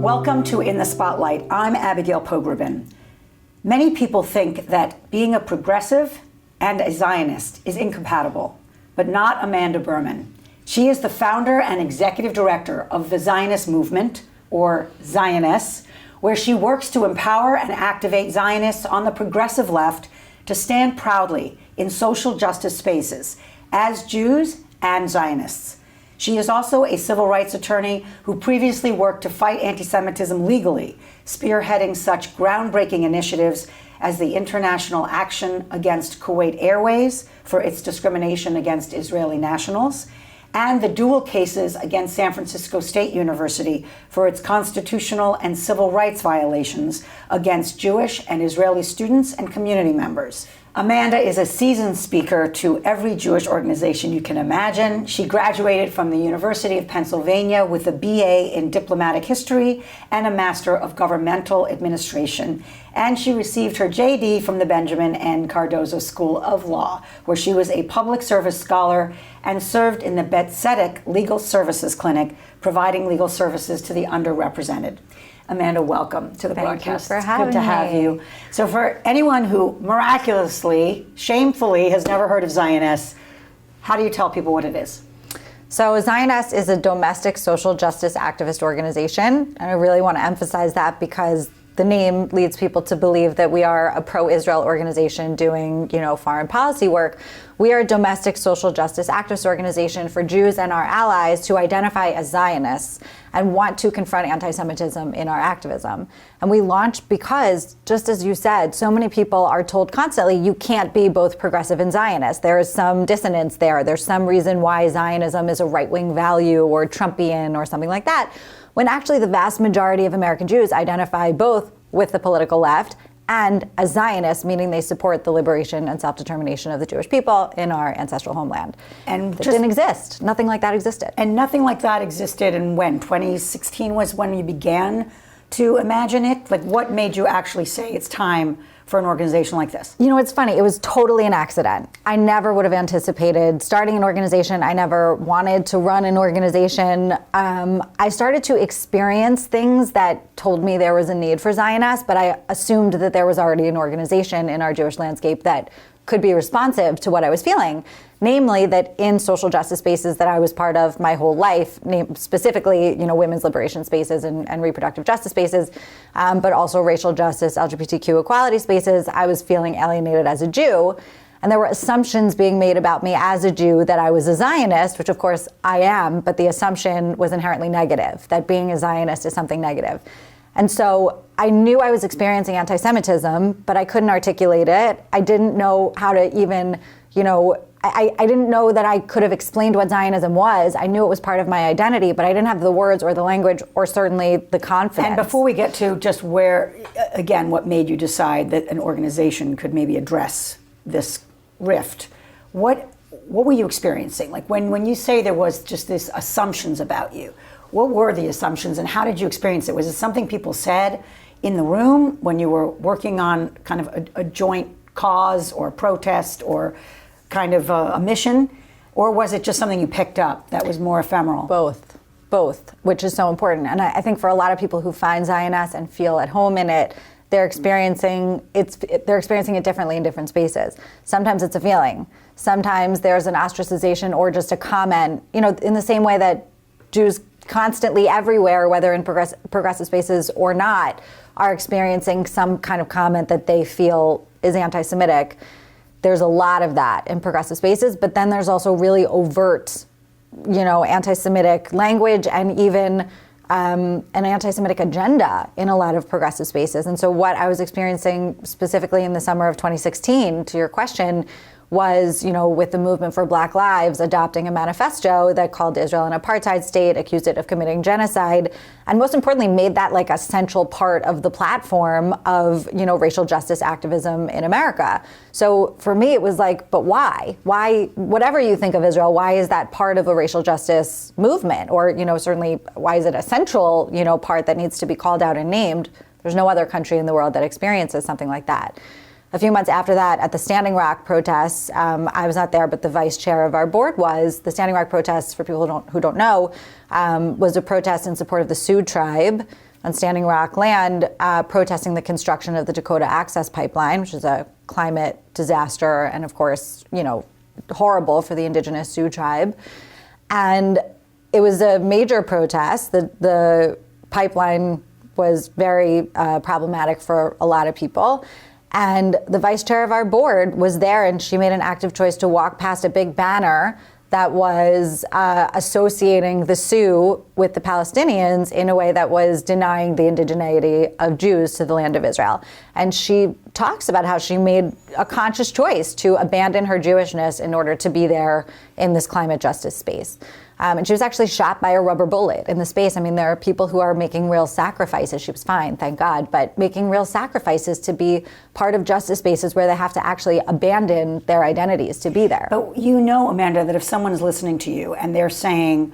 Welcome to In the Spotlight. I'm Abigail Pogrebin. Many people think that being a progressive and a Zionist is incompatible, but not Amanda Berman. She is the founder and executive director of the Zionist movement, or Zioness, where she works to empower and activate Zionists on the progressive left to stand proudly in social justice spaces as Jews and Zionists. She is also a civil rights attorney who previously worked to fight anti-Semitism legally, spearheading such groundbreaking initiatives as the International Action Against Kuwait Airways for its discrimination against Israeli nationals, and the dual cases against San Francisco State University for its constitutional and civil rights violations against Jewish and Israeli students and community members. Amanda is a seasoned speaker to every Jewish organization you can imagine. She graduated from the University of Pennsylvania with a BA in Diplomatic History and a Master of Governmental Administration. And she received her JD from the Benjamin N. Cardozo School of Law, where she was a public service scholar and served in the Bet Tzedek Legal Services Clinic, providing legal services to the underrepresented. Amanda, welcome to the broadcast. Thank you for having me. Good to have you. So for anyone who miraculously, shamefully has never heard of Zioness, how do you tell people what it is? So Zioness is a domestic social justice activist organization, and I really want to emphasize that because the name leads people to believe that we are a pro-Israel organization doing, foreign policy work. We are a domestic social justice activist organization for Jews and our allies who identify as Zionists and want to confront anti-Semitism in our activism. And we launched because, just as you said, so many people are told constantly, you can't be both progressive and Zionist. There is some dissonance there. There's some reason why Zionism is a right-wing value or Trumpian or something like that, when actually the vast majority of American Jews identify both with the political left and as Zionists, meaning they support the liberation and self-determination of the Jewish people in our ancestral homeland. And it didn't exist. Nothing like that existed. And nothing like that existed in when? 2016 was when you began to imagine it? Like, what made you actually say it's time for an organization like this? It's funny. It was totally an accident. I never would have anticipated starting an organization. I never wanted to run an organization. I started to experience things that told me there was a need for Zioness, but I assumed that there was already an organization in our Jewish landscape that could be responsive to what I was feeling. Namely, that in social justice spaces that I was part of my whole life, specifically, women's liberation spaces and reproductive justice spaces, but also racial justice, LGBTQ equality spaces, I was feeling alienated as a Jew. And there were assumptions being made about me as a Jew that I was a Zionist, which of course I am, but the assumption was inherently negative, that being a Zionist is something negative. And so I knew I was experiencing anti-Semitism, but I couldn't articulate it. I didn't know how to even, I didn't know that I could have explained what Zionism was. I knew it was part of my identity, but I didn't have the words or the language or certainly the confidence. And before we get to just where, again, what made you decide that an organization could maybe address this rift, what were you experiencing? Like when you say there was just these assumptions about you, what were the assumptions and how did you experience it? Was it something people said in the room when you were working on kind of a joint cause or protest or kind of a mission? Or was it just something you picked up that was more ephemeral? Both, which is so important. And I think for a lot of people who find Zioness and feel at home in it, they're experiencing it differently in different spaces. Sometimes it's a feeling. Sometimes there's an ostracization or just a comment, in the same way that Jews constantly everywhere, whether in progressive spaces or not, are experiencing some kind of comment that they feel is anti-Semitic. There's a lot of that in progressive spaces, but then there's also really overt, anti-Semitic language and even an anti-Semitic agenda in a lot of progressive spaces. And so what I was experiencing specifically in the summer of 2016, to your question, was, with the movement for Black Lives adopting a manifesto that called Israel an apartheid state, accused it of committing genocide, and most importantly, made that like a central part of the platform of, racial justice activism in America. So for me, it was like, but why? Why, whatever you think of Israel, why is that part of a racial justice movement? Or, certainly, why is it a central, part that needs to be called out and named? There's no other country in the world that experiences something like that. A few months after that, at the Standing Rock protests, I was not there, but the vice chair of our board was. The Standing Rock protests, for people who don't know, was a protest in support of the Sioux tribe, on Standing Rock land, protesting the construction of the Dakota Access Pipeline, which is a climate disaster and, of course, horrible for the indigenous Sioux tribe. And it was a major protest. The pipeline was very problematic for a lot of people. And the vice chair of our board was there, and she made an active choice to walk past a big banner that was associating the Sioux with the Palestinians in a way that was denying the indigeneity of Jews to the land of Israel. And she talks about how she made a conscious choice to abandon her Jewishness in order to be there in this climate justice space. And she was actually shot by a rubber bullet in the space. I mean, there are people who are making real sacrifices. She was fine, thank God, but making real sacrifices to be part of justice spaces where they have to actually abandon their identities to be there. But Amanda, that if someone's listening to you and they're saying,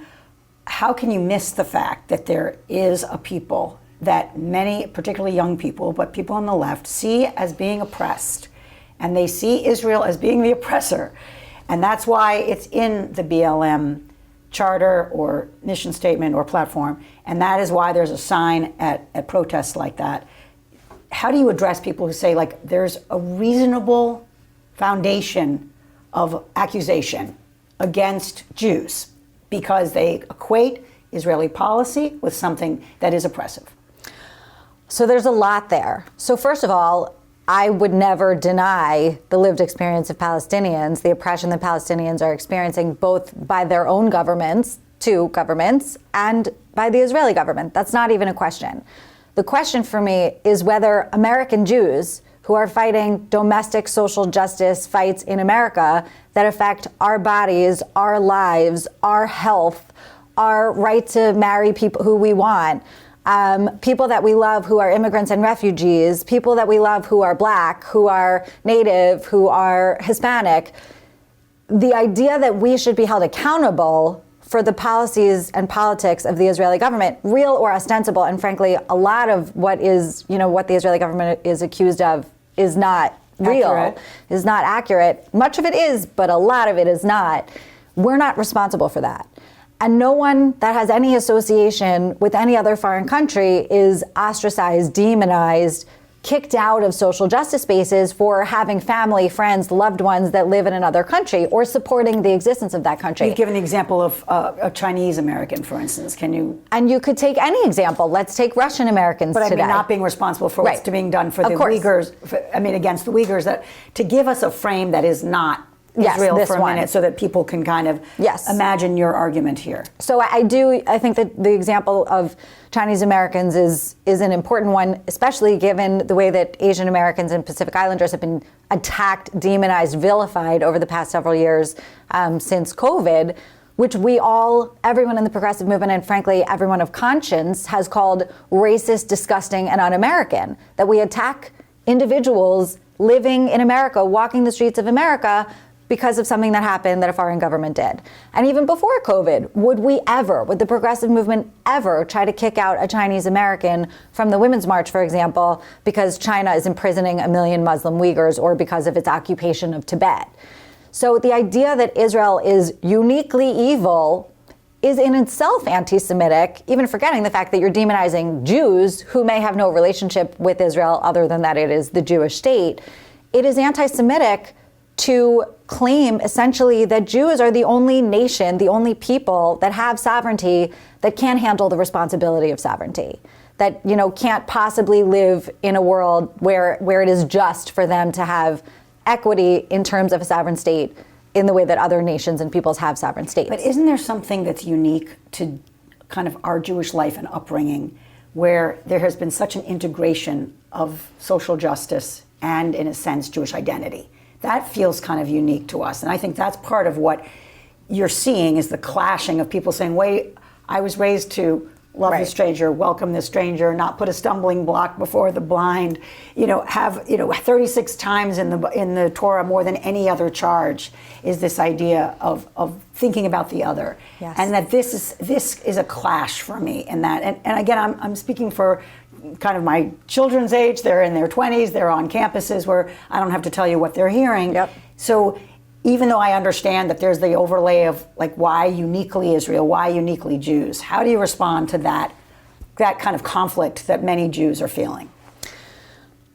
how can you miss the fact that there is a people that many, particularly young people, but people on the left, see as being oppressed, and they see Israel as being the oppressor. And that's why it's in the BLM charter or mission statement or platform, and that is why there's a sign at protests like that. How do you address people who say, like, there's a reasonable foundation of accusation against Jews because they equate Israeli policy with something that is oppressive? So there's a lot there. So first of all, I would never deny the lived experience of Palestinians, the oppression that Palestinians are experiencing both by their own governments, two governments, and by the Israeli government. That's not even a question. The question for me is whether American Jews who are fighting domestic social justice fights in America that affect our bodies, our lives, our health, our right to marry people who we want, people that we love who are immigrants and refugees, people that we love who are Black, who are Native, who are Hispanic, the idea that we should be held accountable for the policies and politics of the Israeli government, real or ostensible, and frankly, a lot of what the Israeli government is accused of is not real, is not accurate. Much of it is, but a lot of it is not. We're not responsible for that. And no one that has any association with any other foreign country is ostracized, demonized, kicked out of social justice spaces for having family, friends, loved ones that live in another country or supporting the existence of that country. You've given the example of a Chinese American, for instance. Can you? And you could take any example. Let's take Russian Americans today. But I mean, not being responsible for what's being done for the Uyghurs, against the Uyghurs, that to give us a frame that is not Israel for a minute, so that people can kind of imagine your argument here. So I think that the example of Chinese Americans is an important one, especially given the way that Asian Americans and Pacific Islanders have been attacked, demonized, vilified over the past several years since COVID, which everyone in the progressive movement and frankly everyone of conscience has called racist, disgusting, and un-American. That we attack individuals living in America, walking the streets of America, because of something that happened that a foreign government did. And even before COVID, would the progressive movement ever try to kick out a Chinese American from the Women's March, for example, because China is imprisoning 1 million Muslim Uyghurs or because of its occupation of Tibet? So the idea that Israel is uniquely evil is in itself anti-Semitic, even forgetting the fact that you're demonizing Jews who may have no relationship with Israel other than that it is the Jewish state. It is anti-Semitic to claim essentially that Jews are the only nation, the only people that have sovereignty that can handle the responsibility of sovereignty, that can't possibly live in a world where it is just for them to have equity in terms of a sovereign state in the way that other nations and peoples have sovereign states. But isn't there something that's unique to kind of our Jewish life and upbringing where there has been such an integration of social justice and, in a sense, Jewish identity? That feels kind of unique to us. And I think that's part of what you're seeing is the clashing of people saying, wait, I was raised to love the stranger, welcome the stranger, not put a stumbling block before the blind, have 36 times in the Torah more than any other charge is this idea of thinking about the other. Yes. And that this is a clash for me in that. And again, I'm speaking for kind of my children's age. They're in their 20s. They're on campuses where I don't have to tell you what they're hearing. Yep. So even though I understand that there's the overlay of like why uniquely Israel, why uniquely Jews, how do you respond to that that kind of conflict that many Jews are feeling?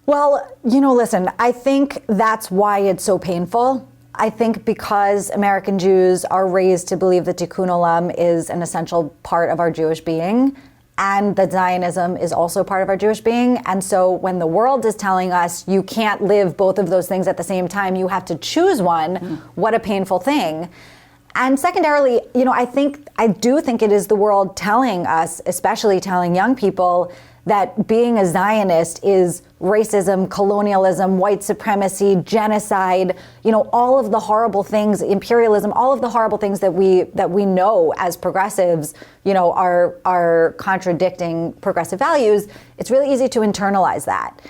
Well, listen, I think that's why it's so painful. I think because American Jews are raised to believe that Tikkun Olam is an essential part of our Jewish being, and that Zionism is also part of our Jewish being. And so when the world is telling us you can't live both of those things at the same time, you have to choose one, what a painful thing. And secondarily, I do think it is the world telling us, especially telling young people, that being a Zionist is racism, colonialism, white supremacy, genocide, all of the horrible things, imperialism, all of the horrible things that we know as progressives, are contradicting progressive values. It's really easy to internalize that.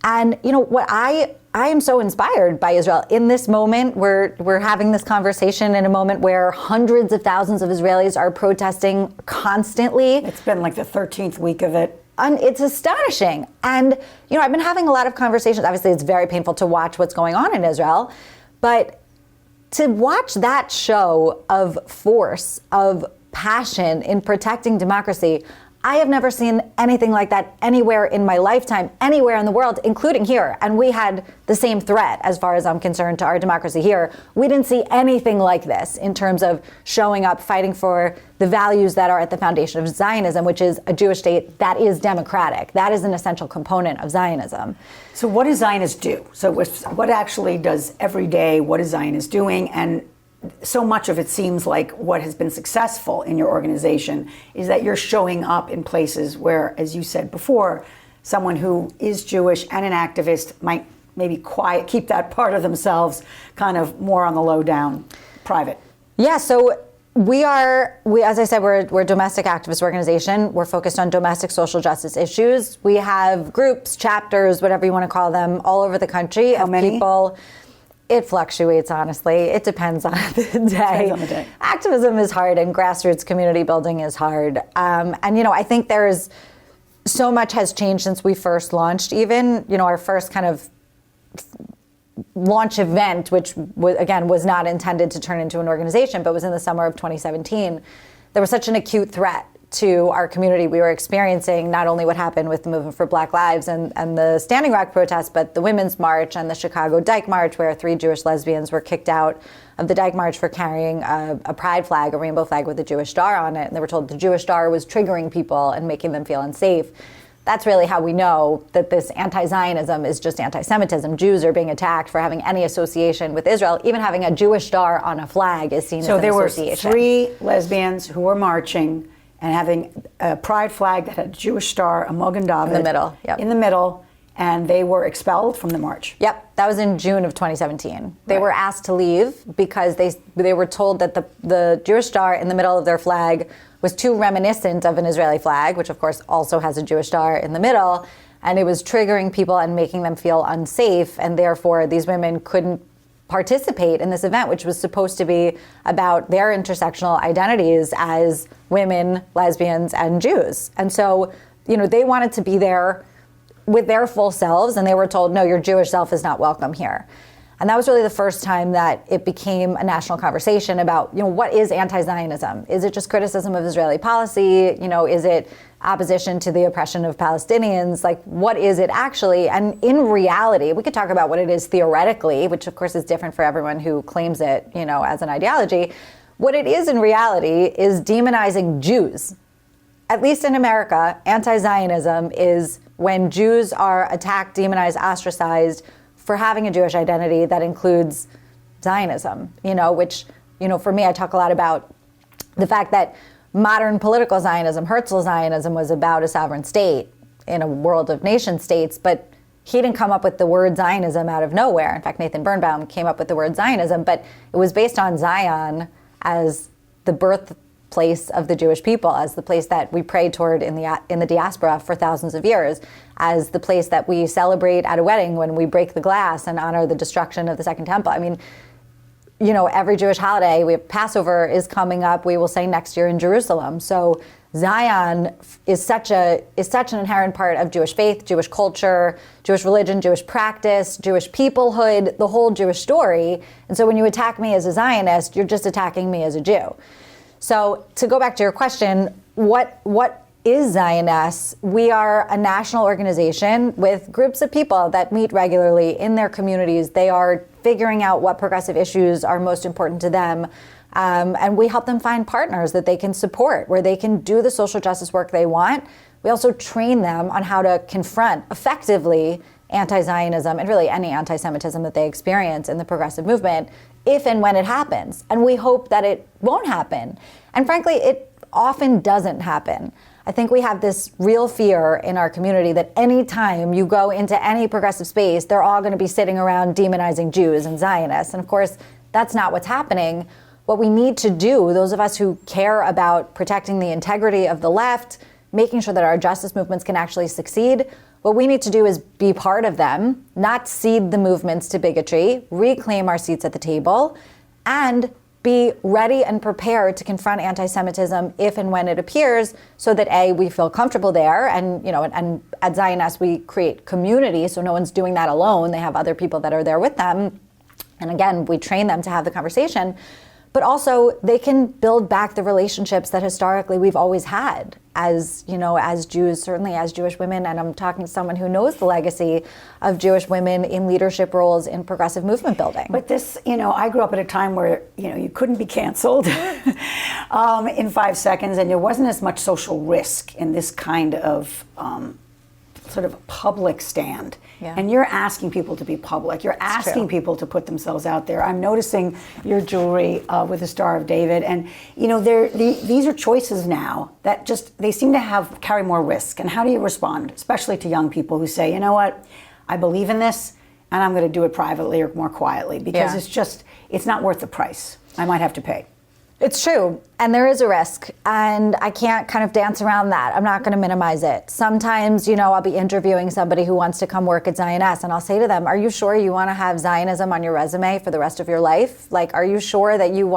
And what I am so inspired by Israel in this moment. We're having this conversation in a moment where hundreds of thousands of Israelis are protesting constantly. It's been like the 13th week of it. And it's astonishing. And, I've been having a lot of conversations. Obviously, it's very painful to watch what's going on in Israel. But to watch that show of force, of passion in protecting democracy, I have never seen anything like that anywhere in my lifetime, anywhere in the world, including here. And we had the same threat, as far as I'm concerned, to our democracy here. We didn't see anything like this in terms of showing up, fighting for the values that are at the foundation of Zionism, which is a Jewish state that is democratic. That is an essential component of Zionism. So what do Zionists do? So what actually does every day, what is Zionists doing? And so much of it seems like what has been successful in your organization is that you're showing up in places where, as you said before, someone who is Jewish and an activist might maybe keep that part of themselves kind of more on the low down, private. Yeah, so we as I said, we're a domestic activist organization. We're focused on domestic social justice issues. We have groups, chapters, whatever you want to call them, all over the country. How many? People. It fluctuates, honestly. It depends on the day. Depends on the day. Activism is hard and grassroots community building is hard. I think there's so much has changed since we first launched even. Our first kind of launch event, which was not intended to turn into an organization, but was in the summer of 2017. There was such an acute threat to our community. We were experiencing not only what happened with the Movement for Black Lives and the Standing Rock protest, but the Women's March and the Chicago Dyke March, where 3 Jewish lesbians were kicked out of the Dyke March for carrying a pride flag, a rainbow flag with a Jewish star on it. And they were told the Jewish star was triggering people and making them feel unsafe. That's really how we know that this anti-Zionism is just anti-Semitism. Jews are being attacked for having any association with Israel. Even having a Jewish star on a flag is seen as an association. So there were 3 lesbians who were marching and having a pride flag that had a Jewish star, a Mogen David. In the middle, yep. In the middle, and they were expelled from the march. Yep, that was in June of 2017. They were asked to leave because they were told that the Jewish star in the middle of their flag was too reminiscent of an Israeli flag, which of course also has a Jewish star in the middle, and it was triggering people and making them feel unsafe, and therefore these women couldn't participate in this event, which was supposed to be about their intersectional identities as women, lesbians, and Jews. And so, they wanted to be there with their full selves, and they were told, no, your Jewish self is not welcome here. And that was really the first time that it became a national conversation about, what is anti-Zionism? Is it just criticism of Israeli policy? Is it opposition to the oppression of Palestinians? Like, what is it actually? And in reality, we could talk about what it is theoretically, which of course is different for everyone who claims it, as an ideology. What it is in reality is demonizing Jews. At least in America, anti-Zionism is when Jews are attacked, demonized, ostracized for having a Jewish identity that includes Zionism, which, for me, I talk a lot about the fact that modern political Zionism, Herzl Zionism, was about a sovereign state in a world of nation states, but he didn't come up with the word Zionism out of nowhere. In fact, Nathan Birnbaum came up with the word Zionism, but it was based on Zion as the birthplace of the Jewish people, as the place that we pray toward in the diaspora for thousands of years, as the place that we celebrate at a wedding when we break the glass and honor the destruction of the Second Temple. I mean, every Jewish holiday, we have Passover is coming up. We will say next year in Jerusalem. So Zion is such an inherent part of Jewish faith, Jewish culture, Jewish religion, Jewish practice, Jewish peoplehood, the whole Jewish story. And so when you attack me as a Zionist, you're just attacking me as a Jew. So to go back to your question, what is Zioness. We are a national organization with groups of people that meet regularly in their communities. They are figuring out what progressive issues are most important to them. And we help them find partners that they can support, where they can do the social justice work they want. We also train them on how to confront effectively anti-Zionism and really any anti-Semitism that they experience in the progressive movement, if and when it happens. And we hope that it won't happen. And frankly, it often doesn't happen. I think we have this real fear in our community that any time you go into any progressive space, they're all going to be sitting around demonizing Jews and Zionists. And of course, that's not what's happening. What we need to do, those of us who care about protecting the integrity of the left, making sure that our justice movements can actually succeed, what we need to do is be part of them, not cede the movements to bigotry, reclaim our seats at the table, and be ready and prepared to confront anti-Semitism if and when it appears, so that A, we feel comfortable there, and and at Zioness we create community, so no one's doing that alone. They have other people that are there with them. And again, we train them to have the conversation. But also they can build back the relationships that historically we've always had as Jews, certainly as Jewish women. And I'm talking to someone who knows the legacy of Jewish women in leadership roles in progressive movement building. But this, I grew up at a time where, you couldn't be canceled in 5 seconds, and there wasn't as much social risk in this kind of sort of public stand. Yeah. And you're asking people to be public. You're asking people to put themselves out there. I'm noticing your jewelry with the Star of David. And, these are choices now that they seem to carry more risk. And how do you respond, especially to young people who say, you know what, I believe in this, and I'm going to do it privately or more quietly, because it's not worth the price I might have to pay. It's true. And there is a risk. And I can't kind of dance around that. I'm not going to minimize it. Sometimes, I'll be interviewing somebody who wants to come work at Zioness, and I'll say to them, are you sure you want to have Zionism on your resume for the rest of your life? Like, are you sure that you're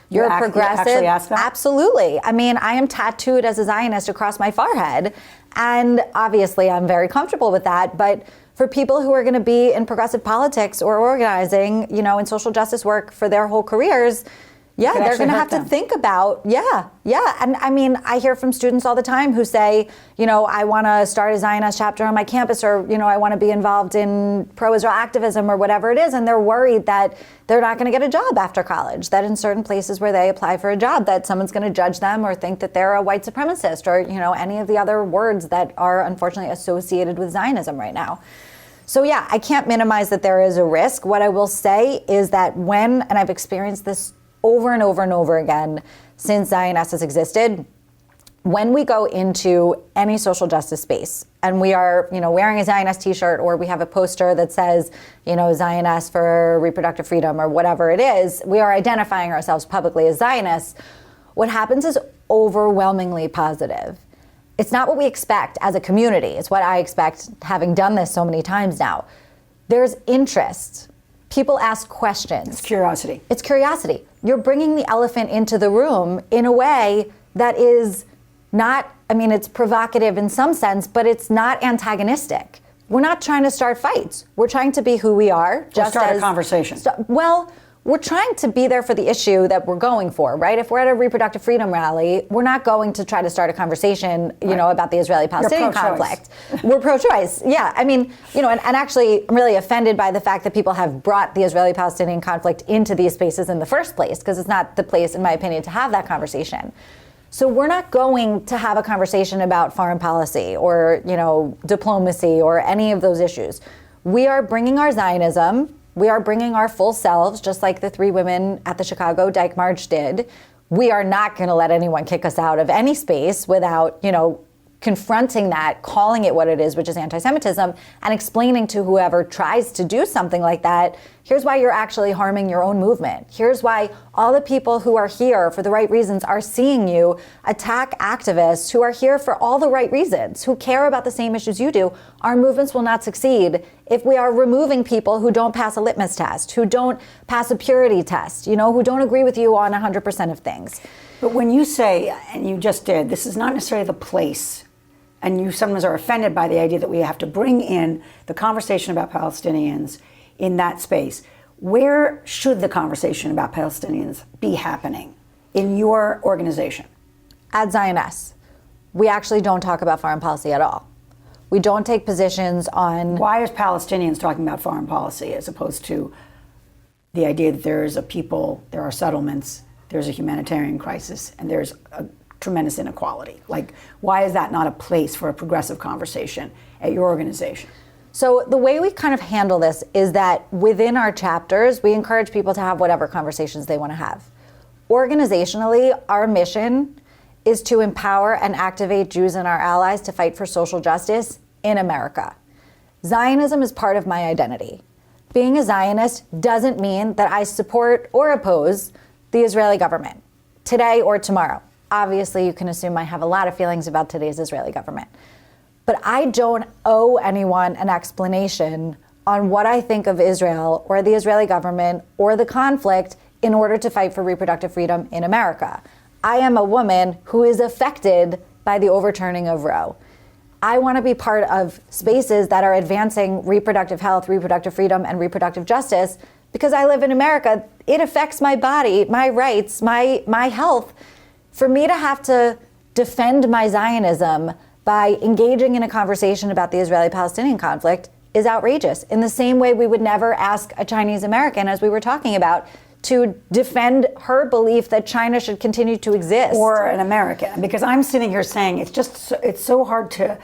progressive? You actually ask that? Absolutely. I mean, I am tattooed as a Zionist across my forehead. And obviously, I'm very comfortable with that. But for people who are going to be in progressive politics or organizing, in social justice work for their whole careers, they're going to have to think about, And I mean, I hear from students all the time who say, I want to start a Zionist chapter on my campus, or, I want to be involved in pro-Israel activism or whatever it is. And they're worried that they're not going to get a job after college, that in certain places where they apply for a job, that someone's going to judge them or think that they're a white supremacist, or, any of the other words that are unfortunately associated with Zionism right now. So I can't minimize that there is a risk. What I will say is that and I've experienced this over and over and over again since Zioness has existed, when we go into any social justice space and we are, wearing a Zioness t-shirt, or we have a poster that says, Zioness for reproductive freedom or whatever it is, we are identifying ourselves publicly as Zionists. What happens is overwhelmingly positive. It's not what we expect as a community. It's what I expect, having done this so many times now. There's interest. People ask questions. It's curiosity. It's curiosity. You're bringing the elephant into the room in a way that is not, it's provocative in some sense, but it's not antagonistic. We're not trying to start fights. We're trying to be who we are. Just start a conversation. We're trying to be there for the issue that we're going for, right? If we're at a reproductive freedom rally, we're not going to try to start a conversation, about the Israeli-Palestinian conflict. We're pro-choice. Yeah, and actually I'm really offended by the fact that people have brought the Israeli-Palestinian conflict into these spaces in the first place, because it's not the place, in my opinion, to have that conversation. So we're not going to have a conversation about foreign policy or, diplomacy or any of those issues. We are bringing our Zionism. We are bringing our full selves, just like the 3 women at the Chicago Dyke March did. We are not going to let anyone kick us out of any space without, confronting that, calling it what it is, which is anti-Semitism, and explaining to whoever tries to do something like that, here's why you're actually harming your own movement. Here's why all the people who are here for the right reasons are seeing you attack activists who are here for all the right reasons, who care about the same issues you do. Our movements will not succeed if we are removing people who don't pass a litmus test, who don't pass a purity test, who don't agree with you on 100% of things. But when you say, and you just did, this is not necessarily the place, and you sometimes are offended by the idea that we have to bring in the conversation about Palestinians in that space. Where should the conversation about Palestinians be happening in your organization? At Zioness. we actually don't talk about foreign policy at all. We don't take positions on... Why is Palestinians talking about foreign policy as opposed to the idea that there is a people, there are settlements, there's a humanitarian crisis, and there's a tremendous inequality? Like, why is that not a place for a progressive conversation at your organization? So the way we kind of handle this is that within our chapters, we encourage people to have whatever conversations they want to have. Organizationally, our mission is to empower and activate Jews and our allies to fight for social justice in America. Zionism is part of my identity. Being a Zionist doesn't mean that I support or oppose the Israeli government today or tomorrow. Obviously, you can assume I have a lot of feelings about today's Israeli government. But I don't owe anyone an explanation on what I think of Israel or the Israeli government or the conflict in order to fight for reproductive freedom in America. I am a woman who is affected by the overturning of Roe. I want to be part of spaces that are advancing reproductive health, reproductive freedom, and reproductive justice because I live in America. It affects my body, my rights, my health. For me to have to defend my Zionism by engaging in a conversation about the Israeli-Palestinian conflict is outrageous. In the same way we would never ask a Chinese American, as we were talking about, to defend her belief that China should continue to exist. Or an American, because I'm sitting here saying it's so hard to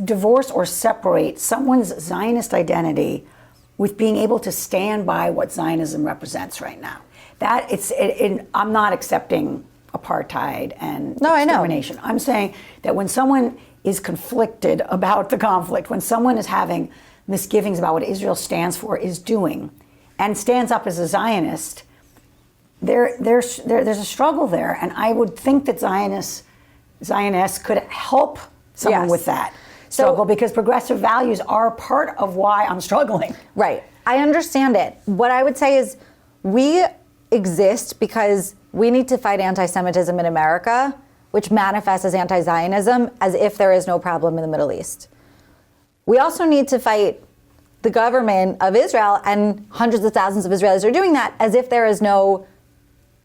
divorce or separate someone's Zionist identity with being able to stand by what Zionism represents right now. I'm not accepting apartheid and discrimination. I'm saying that when someone is conflicted about the conflict, when someone is having misgivings about what Israel stands for, is doing, and stands up as a Zionist, there's a struggle there. And I would think that Zionists could help someone with that struggle, because progressive values are part of why I'm struggling. Right. I understand it. What I would say is we exist because we need to fight anti-Semitism in America, which manifests as anti-Zionism, as if there is no problem in the Middle East. We also need to fight the government of Israel, and hundreds of thousands of Israelis are doing that, as if there is no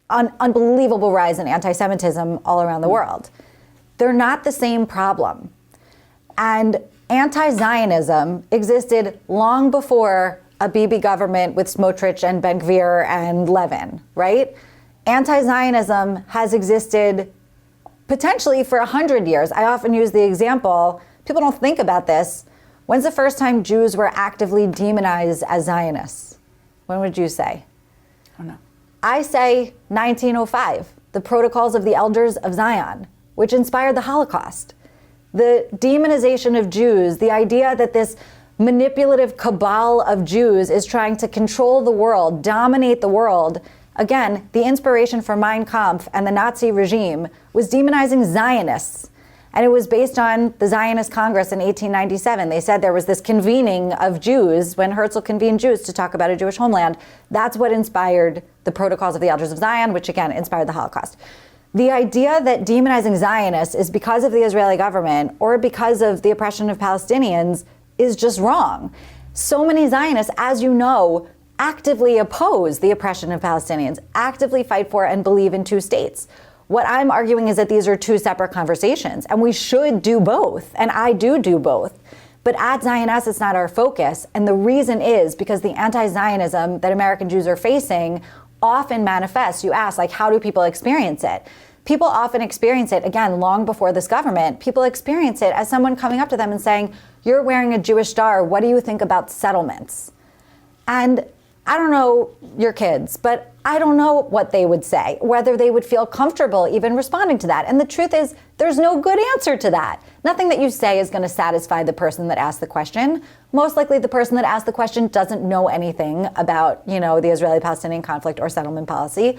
unbelievable rise in anti-Semitism all around the world. They're not the same problem. And anti-Zionism existed long before a Bibi government with Smotrich and Ben-Gvir and Levin, right? Anti-Zionism has existed potentially for 100 years. I often use the example, people don't think about this. When's the first time Jews were actively demonized as Zionists? When would you say? I don't know. I say 1905, the Protocols of the Elders of Zion, which inspired the Holocaust. The demonization of Jews, the idea that this manipulative cabal of Jews is trying to control the world, dominate the world. Again, the inspiration for Mein Kampf and the Nazi regime was demonizing Zionists. And it was based on the Zionist Congress in 1897. They said there was this convening of Jews when Herzl convened Jews to talk about a Jewish homeland. That's what inspired the Protocols of the Elders of Zion, which again inspired the Holocaust. The idea that demonizing Zionists is because of the Israeli government or because of the oppression of Palestinians is just wrong. So many Zionists, as you know, actively oppose the oppression of Palestinians, actively fight for and believe in two states. What I'm arguing is that these are two separate conversations, and we should do both, and I do both. But at Zioness, it's not our focus, and the reason is because the anti-Zionism that American Jews are facing often manifests. You ask, like, how do people experience it? People often experience it, again, long before this government, people experience it as someone coming up to them and saying, you're wearing a Jewish star, what do you think about settlements? And I don't know your kids, but I don't know what they would say, whether they would feel comfortable even responding to that. And the truth is, there's no good answer to that. Nothing that you say is going to satisfy the person that asked the question. Most likely the person that asked the question doesn't know anything about, the Israeli-Palestinian conflict or settlement policy.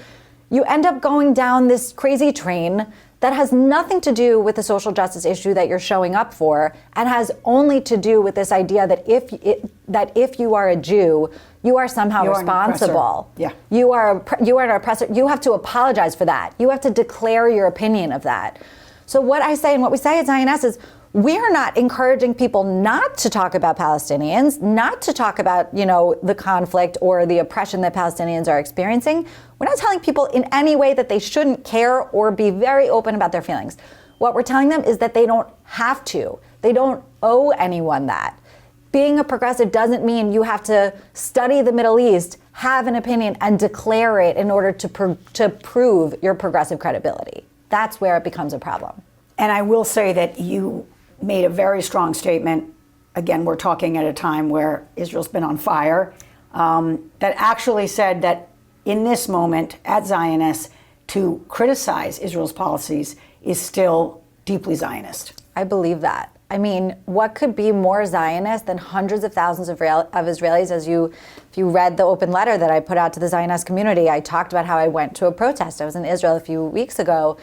You end up going down this crazy train that has nothing to do with the social justice issue that you're showing up for, and has only to do with this idea that if you are a Jew, you are somehow responsible. Yeah. You are an oppressor. You have to apologize for that. You have to declare your opinion of that. So what I say and what we say at Zioness is we're not encouraging people not to talk about Palestinians, not to talk about, the conflict or the oppression that Palestinians are experiencing. We're not telling people in any way that they shouldn't care or be very open about their feelings. what we're telling them is that they don't have to. They don't owe anyone that. Being a progressive doesn't mean you have to study the Middle East, have an opinion, and declare it in order to prove your progressive credibility. That's where it becomes a problem. And I will say that you made a very strong statement. Again, we're talking at a time where Israel's been on fire, that actually said that in this moment at Zioness, to criticize Israel's policies is still deeply Zionist. I believe that. I mean, what could be more Zionist than hundreds of thousands of Israelis? If you read the open letter that I put out to the Zionist community, I talked about how I went to a protest. I was in Israel a few weeks ago,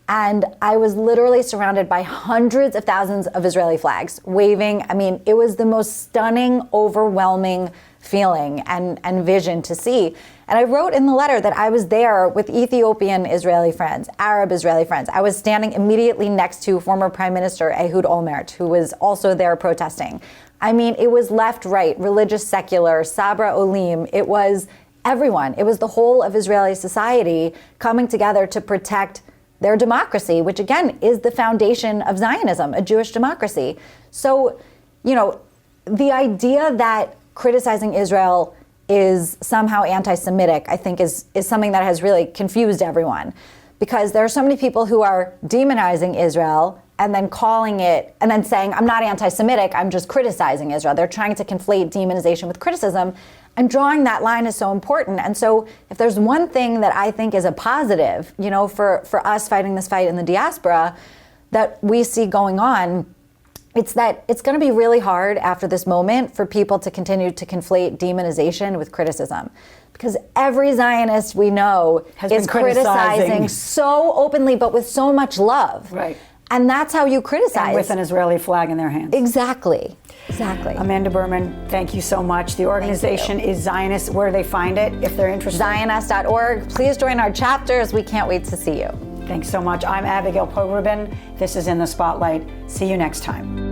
and I was literally surrounded by hundreds of thousands of Israeli flags waving. I mean, it was the most stunning, overwhelming feeling and vision to see. And I wrote in the letter that I was there with Ethiopian Israeli friends, Arab Israeli friends. I was standing immediately next to former Prime Minister Ehud Olmert, who was also there protesting. I mean, it was left, right, religious, secular, Sabra Olim. It was everyone. It was the whole of Israeli society coming together to protect their democracy, which again is the foundation of Zionism, a Jewish democracy. So, you know, the idea that criticizing Israel is somehow anti-Semitic, I think is something that has really confused everyone, because there are so many people who are demonizing Israel and then calling it, and then saying, I'm not anti-Semitic, I'm just criticizing Israel. They're trying to conflate demonization with criticism, and drawing that line is so important. And so if there's one thing that I think is a positive, you know, for us fighting this fight in the diaspora that we see going on, it's that it's going to be really hard after this moment for people to continue to conflate demonization with criticism. Because every Zionist we know is criticizing so openly, but with so much love. Right. And that's how you criticize. And with an Israeli flag in their hands. Exactly. Exactly. Amanda Berman, thank you so much. The organization is Zionist. Where do they find it if they're interested? Zioness.org. Please join our chapters. We can't wait to see you. Thanks so much. I'm Abigail Pogrebin. This is In the Spotlight. See you next time.